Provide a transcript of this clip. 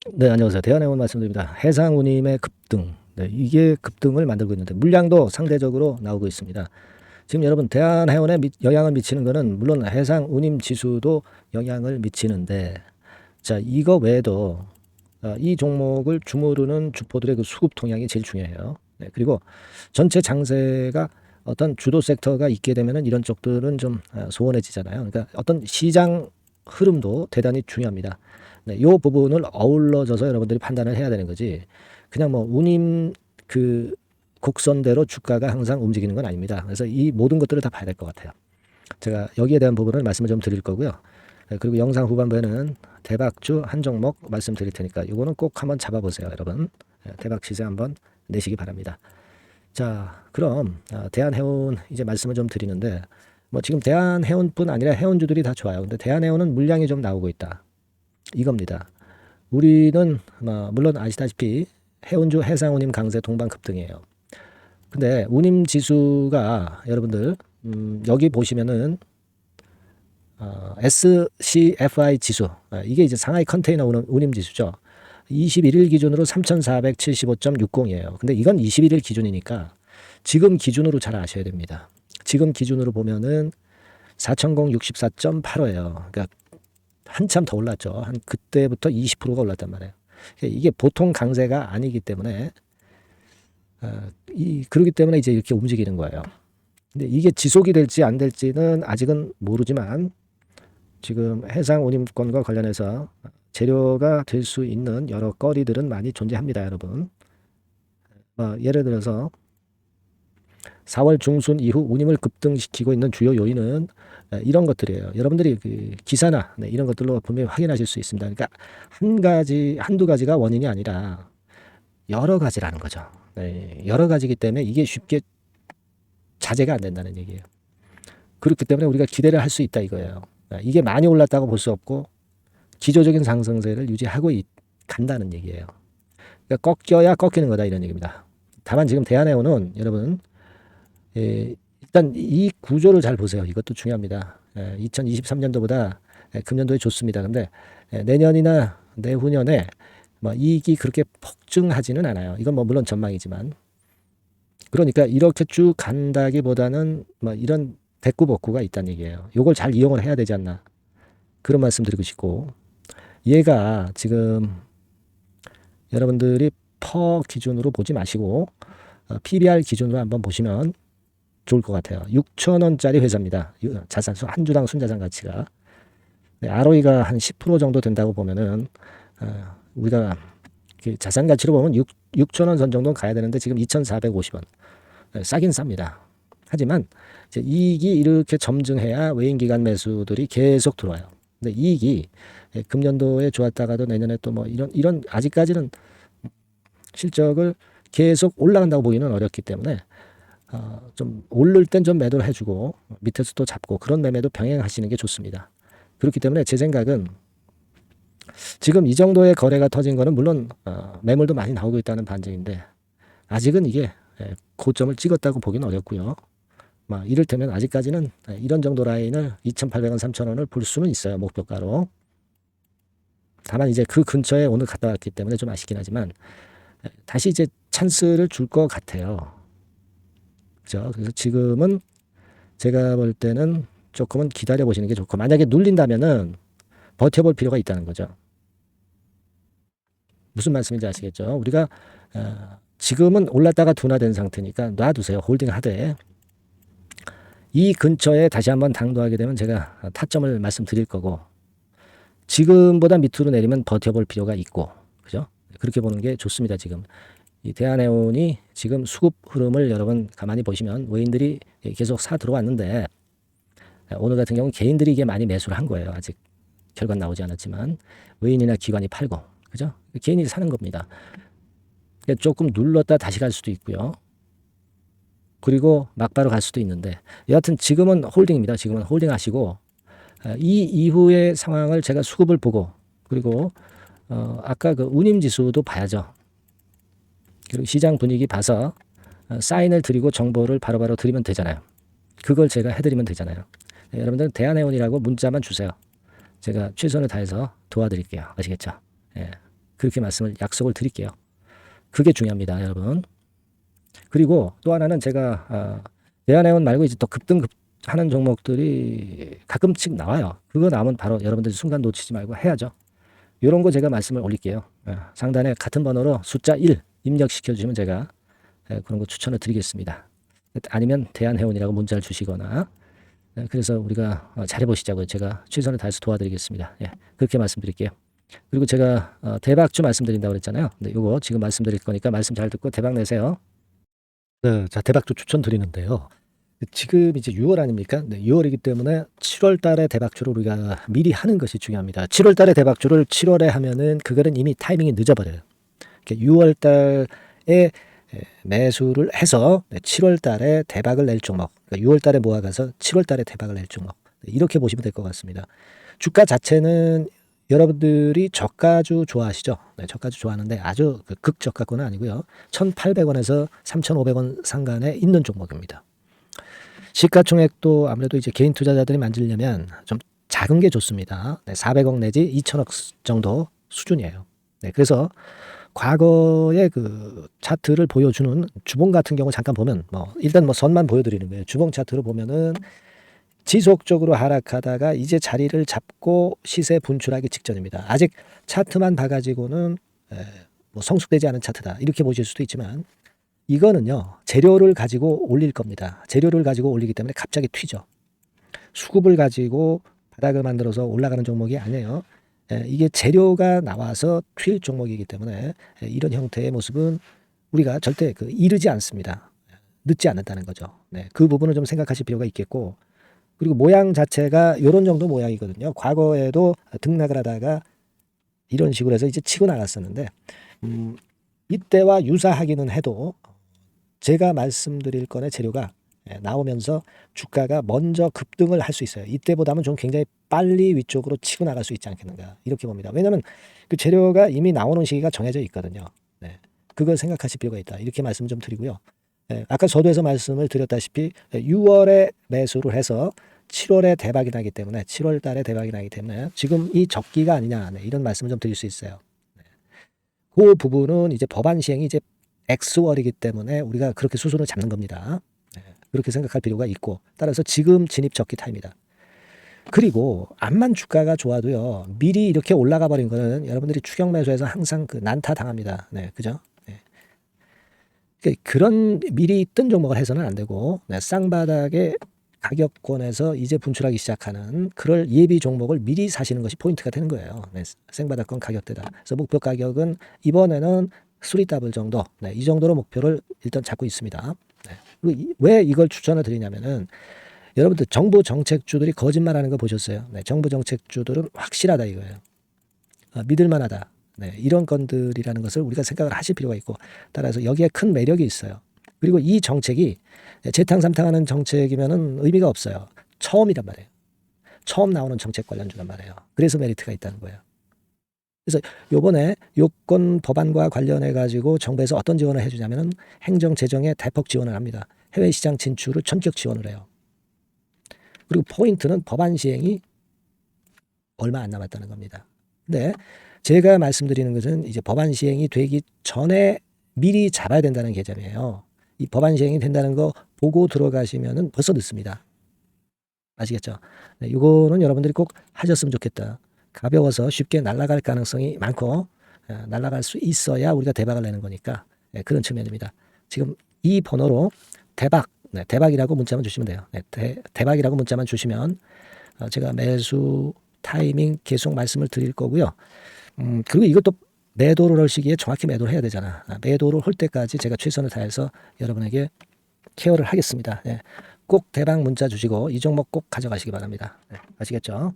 네, 안녕하세요. 대한해운 말씀드립니다. 해상운임의 급등. 네, 이게 급등을 만들고 있는데 물량도 상대적으로 나오고 있습니다. 지금 여러분 대한해운에 영향을 미치는 것은 물론 해상운임 지수도 영향을 미치는데 자, 이거 외에도 이 종목을 주무르는 주포들의 그 수급 동향이 제일 중요해요. 네, 그리고 전체 장세가 어떤 주도 섹터가 있게 되면은 이런 쪽들은 좀 소원해지잖아요. 그러니까 어떤 시장 흐름도 대단히 중요합니다. 네, 이 부분을 어우러져서 여러분들이 판단을 해야 되는 거지. 그냥 뭐 운임 그 곡선대로 주가가 항상 움직이는 건 아닙니다. 그래서 이 모든 것들을 다 봐야 될 것 같아요. 제가 여기에 대한 부분을 말씀을 좀 드릴 거고요. 네, 그리고 영상 후반부에는 대박주 한 종목 말씀드릴 테니까 이거는 꼭 한번 잡아보세요, 여러분. 네, 대박 시세 한번 내시기 바랍니다. 자, 그럼 대한해운 이제 말씀을 좀 드리는데 뭐 지금 대한해운뿐 아니라 해운주들이 다 좋아요. 근데 대한해운은 물량이 좀 나오고 있다. 이겁니다. 우리는 물론 아시다시피 해운주 해상운임 강세 동반 급등이에요. 근데 운임 지수가 여러분들 여기 보시면은 SCFI 지수 이게 이제 상하이 컨테이너 운임 지수죠. 21일 기준으로 3,475.60이에요. 근데 이건 21일 기준이니까 지금 기준으로 잘 아셔야 됩니다. 지금 기준으로 보면은 4,064.85예요. 그러니까 한참 더 올랐죠. 한 그때부터 20%가 올랐단 말이에요. 이게 보통 강세가 아니기 때문에 그러기 때문에 이제 이렇게 움직이는 거예요. 근데 이게 지속이 될지 안 될지는 아직은 모르지만 지금 해상 운임권과 관련해서 재료가 될 수 있는 여러 거리들은 많이 존재합니다, 여러분. 예를 들어서 4월 중순 이후 운임을 급등시키고 있는 주요 요인은 이런 것들이에요. 여러분들이 그 기사나 이런 것들로 분명히 확인하실 수 있습니다. 그러니까 한두 가지가 원인이 아니라 여러 가지라는 거죠. 네, 여러 가지이기 때문에 이게 쉽게 자제가 안 된다는 얘기예요. 그렇기 때문에 우리가 기대를 할 수 있다 이거예요. 이게 많이 올랐다고 볼 수 없고 기조적인 상승세를 유지하고 간다는 얘기예요. 그러니까 꺾여야 꺾이는 거다 이런 얘기입니다. 다만 지금 대한해운은 여러분 일단 이 구조를 잘 보세요. 이것도 중요합니다. 2023년도보다 금년도에 좋습니다. 근데 내년이나 내후년에 뭐 이익이 그렇게 폭증하지는 않아요. 이건 뭐 물론 전망이지만 그러니까 이렇게 쭉 간다기보다는 뭐 이런 대꾸복구가 있다는 얘기예요. 요걸 잘 이용을 해야 되지 않나 그런 말씀 드리고 싶고 얘가 지금 여러분들이 퍼 기준으로 보지 마시고 PBR 기준으로 한번 보시면 좋을 것 같아요. 6,000원짜리 회사입니다. 자산 한 주당 순자산 가치가 ROE가 한 10% 정도 된다고 보면은 우리가 자산 가치로 보면 6,000원 선 정도는 가야 되는데 지금 2,450원 싸긴 쌉니다. 하지만 이제 이익이 이렇게 점증해야 외인 기관 매수들이 계속 들어와요. 근데 이익이 금년도에 좋았다가도 내년에 또 뭐 이런 아직까지는 실적을 계속 올라간다고 보기는 어렵기 때문에 좀 오를 땐 좀 매도를 해주고 밑에서 또 잡고 그런 매매도 병행하시는 게 좋습니다. 그렇기 때문에 제 생각은 지금 이 정도의 거래가 터진 거는 물론 매물도 많이 나오고 있다는 반증인데 아직은 이게 고점을 찍었다고 보기는 어렵고요. 이를테면 아직까지는 이런 정도 라인을 2,800원, 3,000원을 볼 수는 있어요. 목표가로. 다만 이제 그 근처에 오늘 갔다 왔기 때문에 좀 아쉽긴 하지만 다시 이제 찬스를 줄 것 같아요. 그죠? 그래서 지금은 제가 볼 때는 조금은 기다려 보시는 게 좋고 만약에 눌린다면은 버텨볼 필요가 있다는 거죠. 무슨 말씀인지 아시겠죠? 우리가 지금은 올랐다가 둔화된 상태니까 놔두세요. 홀딩 하되 이 근처에 다시 한번 당도하게 되면 제가 타점을 말씀드릴 거고 지금보다 밑으로 내리면 버텨볼 필요가 있고 그죠? 그렇게 보는 게 좋습니다. 지금 이 대한해운이 지금 수급 흐름을 여러분 가만히 보시면 외인들이 계속 사 들어왔는데 오늘 같은 경우는 개인들이 이게 많이 매수를 한 거예요. 아직 결과는 나오지 않았지만 외인이나 기관이 팔고 그죠? 개인이 사는 겁니다. 조금 눌렀다 다시 갈 수도 있고요. 그리고 막바로 갈 수도 있는데 여하튼 지금은 홀딩입니다. 지금은 홀딩 하시고 이 이후의 상황을 제가 수급을 보고 그리고 아까 그 운임지수도 봐야죠. 그리고 시장 분위기 봐서 사인을 드리고 정보를 바로바로 드리면 되잖아요. 그걸 제가 해드리면 되잖아요. 여러분들은 대한해운이라고 문자만 주세요. 제가 최선을 다해서 도와드릴게요. 아시겠죠? 예. 그렇게 말씀을 약속을 드릴게요. 그게 중요합니다, 여러분. 그리고 또 하나는 제가 대한해운 말고 이제 또 급등하는 종목들이 가끔씩 나와요. 그거 나오면 바로 여러분들 순간 놓치지 말고 해야죠. 이런 거 제가 말씀을 올릴게요. 상단에 같은 번호로 숫자 1 입력시켜 주시면 제가 그런 거 추천을 드리겠습니다. 아니면 대한해운이라고 문자를 주시거나 그래서 우리가 잘해보시자고요. 제가 최선을 다해서 도와드리겠습니다. 그렇게 말씀드릴게요. 그리고 제가 대박주 말씀드린다고 그랬잖아요. 근데 요거 지금 말씀드릴 거니까 말씀 잘 듣고 대박 내세요. 네, 자, 대박주 추천드리는데요. 지금 이제 6월 아닙니까? 네, 6월이기 때문에 7월 달에 대박주를 우리가 미리 하는 것이 중요합니다. 7월 달에 대박주를 7월에 하면은 그거는 이미 타이밍이 늦어버려요. 6월 달에 매수를 해서 7월 달에 대박을 낼 종목, 그러니까 6월 달에 모아가서 7월 달에 대박을 낼 종목, 이렇게 보시면 될 것 같습니다. 주가 자체는 여러분들이 저가주 좋아하시죠? 네, 저가주 좋아하는데 아주 극저가권은 아니고요. 1,800원에서 3,500원 상간에 있는 종목입니다. 시가총액도 아무래도 이제 개인 투자자들이 만들려면 좀 작은 게 좋습니다. 400억 내지 2천억 정도 수준이에요. 그래서 과거의 그 차트를 보여주는 주봉 같은 경우 잠깐 보면 일단 선만 보여드리는 거예요. 주봉 차트를 보면은 지속적으로 하락하다가 이제 자리를 잡고 시세 분출하기 직전입니다. 아직 차트만 봐가지고는 성숙되지 않은 차트다 이렇게 보실 수도 있지만 이거는요 재료를 가지고 올릴 겁니다. 재료를 가지고 올리기 때문에 갑자기 튀죠. 수급을 가지고 바닥을 만들어서 올라가는 종목이 아니에요. 이게 재료가 나와서 튈 종목이기 때문에 이런 형태의 모습은 우리가 절대 이르지 않습니다. 늦지 않는다는 거죠. 그 부분을 좀 생각하실 필요가 있겠고 그리고 모양 자체가 이런 정도 모양이거든요. 과거에도 등락을 하다가 이런 식으로 해서 이제 치고 나갔었는데 이때와 유사하기는 해도 제가 말씀드릴 건의 재료가 나오면서 주가가 먼저 급등을 할 수 있어요. 이때보다는 좀 굉장히 빨리 위쪽으로 치고 나갈 수 있지 않겠는가 이렇게 봅니다. 왜냐하면 그 재료가 이미 나오는 시기가 정해져 있거든요. 그걸 생각하실 필요가 있다 이렇게 말씀 좀 드리고요. 아까 서두에서 말씀을 드렸다시피 6월에 매수를 해서 7월에 대박이 나기 때문에 7월 달에 대박이 나기 때문에 지금 이 적기가 아니냐 이런 말씀을 좀 드릴 수 있어요. 그 부분은 이제 법안 시행이 이제 X월이기 때문에 우리가 그렇게 수순을 잡는 겁니다. 그렇게 생각할 필요가 있고 따라서 지금 진입 적기 타입니다. 그리고 암만 주가가 좋아도요 미리 이렇게 올라가 버린 거는 여러분들이 추격 매수해서 항상 난타 당합니다. 그죠? 그런 미리 뜬 종목을 해서는 안 되고 쌍바닥의 가격권에서 이제 분출하기 시작하는 그럴 예비 종목을 미리 사시는 것이 포인트가 되는 거예요. 생바닥권 가격대다. 그래서 목표 가격은 이번에는 3더블 정도 이 정도로 목표를 일단 잡고 있습니다. 왜 이걸 추천을 드리냐면은 여러분들 정부 정책주들이 거짓말하는 거 보셨어요? 정부 정책주들은 확실하다 이거예요. 믿을만하다. 이런 건들이라는 것을 우리가 생각을 하실 필요가 있고 따라서 여기에 큰 매력이 있어요. 그리고 이 정책이 재탕삼탕하는 정책이면은 의미가 없어요. 처음이란 말이에요. 처음 나오는 정책 관련주란 말이에요. 그래서 메리트가 있다는 거예요. 그래서 요번에 요건 법안과 관련해 가지고 정부에서 어떤 지원을 해주냐면은 행정 재정에 대폭 지원을 합니다. 해외 시장 진출을 전격 지원을 해요. 그리고 포인트는 법안 시행이 얼마 안 남았다는 겁니다. 근데 제가 말씀드리는 것은 이제 법안 시행이 되기 전에 미리 잡아야 된다는 개념이에요. 이 법안 시행이 된다는 거 보고 들어가시면은 벌써 늦습니다. 아시겠죠? 이거는 여러분들이 꼭 하셨으면 좋겠다. 가벼워서 쉽게 날아갈 가능성이 많고 날아갈 수 있어야 우리가 대박을 내는 거니까 그런 측면입니다. 지금 이 번호로 대박, 대박이라고 문자만 주시면 돼요. 대박이라고 문자만 주시면 제가 매수 타이밍 계속 말씀을 드릴 거고요. 그리고 이것도 매도를 할 시기에 정확히 매도를 해야 되잖아. 매도를 할 때까지 제가 최선을 다해서 여러분에게 케어를 하겠습니다. 꼭 대박 문자 주시고 이 종목 꼭 가져가시기 바랍니다. 아시겠죠?